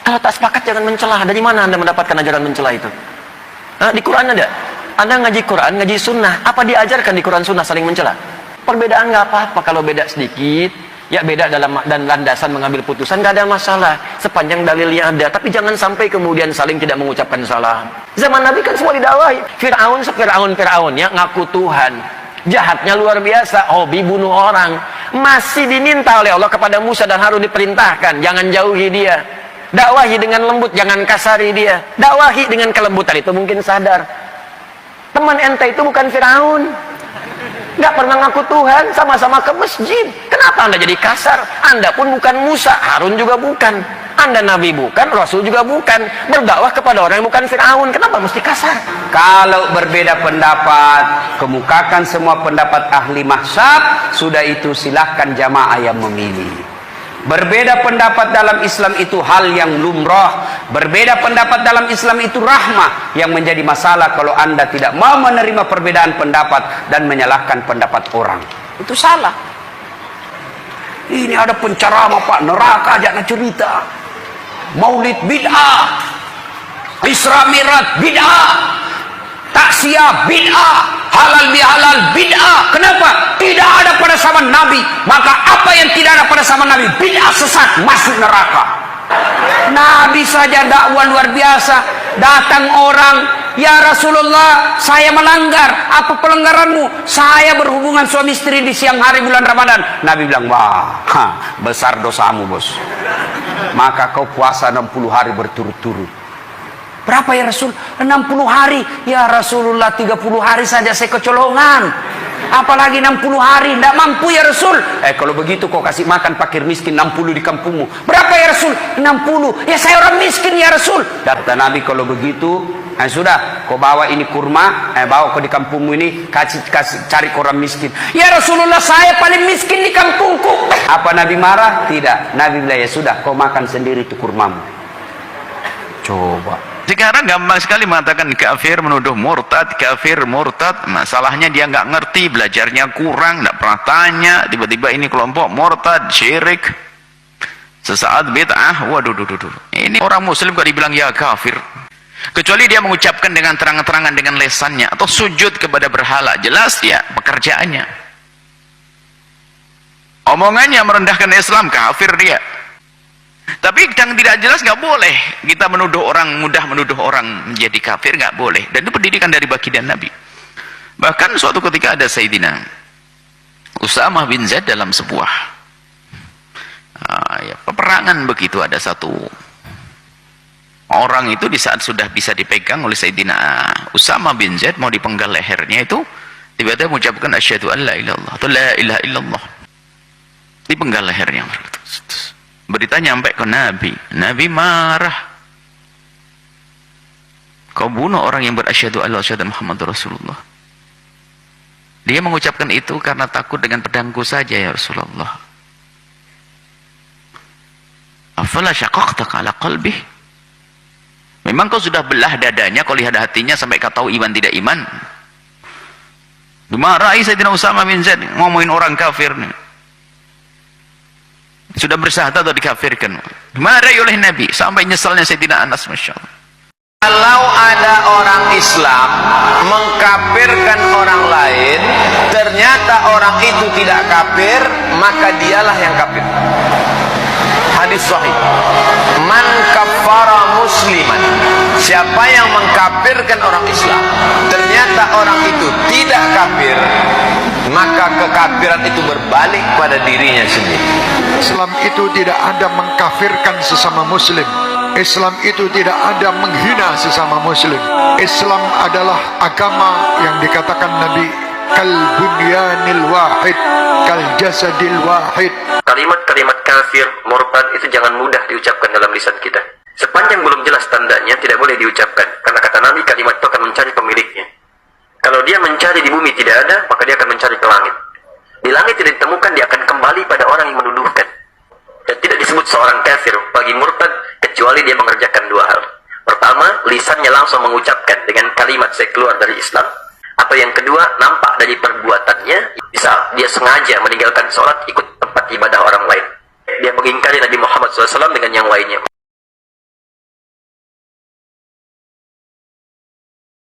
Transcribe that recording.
Kalau tak sepakat jangan mencela. Dari mana Anda mendapatkan ajaran mencela itu? Di Quran ada? Anda ngaji Quran, ngaji sunnah, apa diajarkan di Quran sunnah saling mencela? Perbedaan nggak apa-apa, kalau beda sedikit, ya beda dalam dan landasan mengambil putusan, nggak ada masalah, sepanjang dalilnya ada. Tapi jangan sampai kemudian saling tidak mengucapkan salah. Zaman Nabi kan semua didakwahi. Fir'aun ya, ngaku Tuhan, jahatnya luar biasa, hobi bunuh orang, masih diminta oleh Allah kepada Musa dan Harun diperintahkan, jangan jauhi dia. Dakwahi dengan lembut, jangan kasari dia. Dakwahi dengan kelembutan, itu mungkin sadar. Teman ente itu bukan Firaun, nggak pernah ngaku Tuhan, sama-sama ke masjid. Kenapa Anda jadi kasar? Anda pun bukan Musa, Harun juga bukan. Anda Nabi bukan, Rasul juga bukan. Berdakwah kepada orang yang bukan Firaun, kenapa mesti kasar? Kalau berbeda pendapat, kemukakan semua pendapat ahli mazhab, sudah itu silahkan jamaah yang memilih. Berbeda pendapat dalam Islam itu hal yang lumrah. Berbeda pendapat dalam Islam itu rahmah. Yang menjadi masalah kalau Anda tidak mau menerima perbedaan pendapat dan menyalahkan pendapat orang, itu salah. Ini ada penceramah Pak, neraka aja nak cerita. Maulid bid'ah, Isra Mi'raj bid'ah, taksiyah bid'ah, halal bihalal bid'ah. Kenapa? Tidak ada pada zaman Nabi. Maka apa yang tidak ada pada zaman Nabi, bid'ah, sesat, masuk neraka. Nabi saja dakwah luar biasa. Datang orang, ya Rasulullah, saya melanggar. Apa pelanggaranmu? Saya berhubungan suami istri di siang hari bulan Ramadan. Nabi bilang, wah, besar dosamu bos. Maka kau puasa 60 hari berturut-turut. Berapa ya Rasul? 60 hari. Ya Rasulullah, 30 hari saja saya kecolongan, apalagi 60 hari. Tidak mampu ya Rasul. Kalau begitu kau kasih makan fakir miskin 60 di kampungmu. Berapa ya Rasul? 60. Ya saya orang miskin ya Rasul. Kata Nabi, kalau begitu sudah, kau bawa ini kurma, bawa kau di kampungmu ini, kasih cari orang miskin. Ya Rasulullah, saya paling miskin di kampungku. Apa Nabi marah? Tidak. Nabi bilang, ya sudah, kau makan sendiri itu kurmamu. Coba. Sekarang gampang sekali mengatakan kafir, menuduh murtad, kafir, murtad. Masalahnya dia nggak ngerti, belajarnya kurang, nggak pernah tanya. Tiba-tiba ini kelompok murtad, syirik, sesaat bid'ah. Waduh, ini orang muslim kok dibilang ya kafir. Kecuali dia mengucapkan dengan terang-terangan dengan lesannya, atau sujud kepada berhala, jelas ya pekerjaannya. Omongannya merendahkan Islam, kafir dia. Tapi yang tidak jelas nggak boleh kita menuduh orang, mudah menuduh orang menjadi kafir, nggak boleh. Dan itu pendidikan dari baginda Nabi. Bahkan suatu ketika ada Sayyidina Usamah bin Zaid dalam sebuah peperangan begitu, ada satu orang itu di saat sudah bisa dipegang oleh Sayyidina Usamah bin Zaid, mau dipenggal lehernya itu, tiba-tiba mengucapkan asyhadu an la ilaha illallah atau la ilaha illallah, dipenggal lehernya. Berita nyampe ke Nabi. Nabi marah. Kau bunuh orang yang berasyhadu alla ilaha illallah Muhammadur Rasulullah. Dia mengucapkan itu karena takut dengan pedangku saja ya Rasulullah. Afala syaqaqta ala qalbih? Memang kau sudah belah dadanya, kau lihat hatinya sampai kau tahu iman tidak iman? Dimarahi Sayyidina Usamah bin Zaid, ngomongin orang kafir nih. Sudah bersyahadat atau dikafirkan, dimarahi oleh Nabi sampai nyesalnya Sayyidina Anas, Masya Allah. Kalau ada orang Islam mengkafirkan orang lain, ternyata orang itu tidak kafir, maka dialah yang kafir. Hadis sahih, man kafara musliman, siapa yang mengkafirkan orang Islam, ternyata orang itu tidak kafir, maka kekafiran itu berbalik pada dirinya sendiri. Islam itu tidak ada mengkafirkan sesama muslim. Islam itu tidak ada menghina sesama muslim. Islam adalah agama yang dikatakan Nabi kal bunyanil wahid, kal jasadil wahid. Kalimat-kalimat kafir, murtad itu jangan mudah diucapkan dalam lisan kita. Sepanjang belum jelas tandanya tidak boleh diucapkan, karena kata Nabi kalimat itu akan mencari pemiliknya. Kalau dia mencari di bumi tidak ada, maka dia akan mencari ke langit. Di langit tidak ditemukan, dia akan kembali pada orang yang menuduhkan. Dan tidak disebut seorang kafir bagi murtad kecuali dia mengerjakan dua hal. Pertama, lisannya langsung mengucapkan dengan kalimat saya keluar dari Islam. Atau yang kedua, nampak dari perbuatannya, bisa dia sengaja meninggalkan sholat, ikut tempat ibadah orang lain. Dia mengingkari Nabi Muhammad SAW dengan yang lainnya.